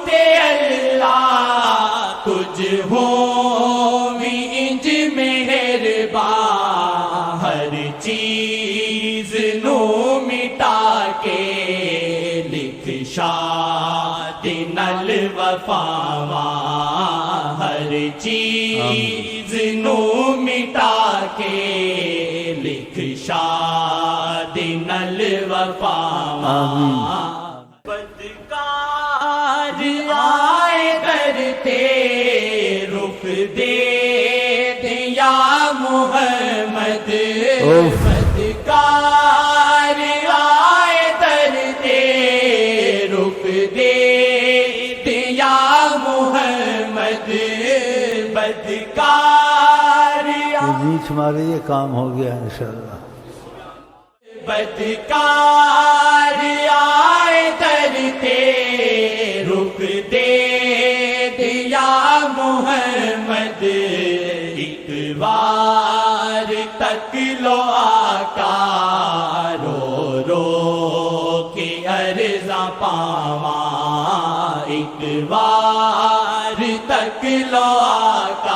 تے اللہ تجھ ہو انج مہربان، ہر چیز نو مٹا کے لکھ شاد نل وفاواں، ہر چیز نو مٹا کے لکھ شاد نل وفاواں۔ بدکار آئے کرتے رخ دے دیا محمد، بدکار آئے کرتے رخ دے دیا محمد، بدکار میٹھ مارے یہ کام ہو گیا انشاءاللہ۔ بدکار آئے کرتے رخ دے دیا محمد، ایک بار تک لو آقا رو رو کے عرضاں پاواں، ایک بار تک لو آقا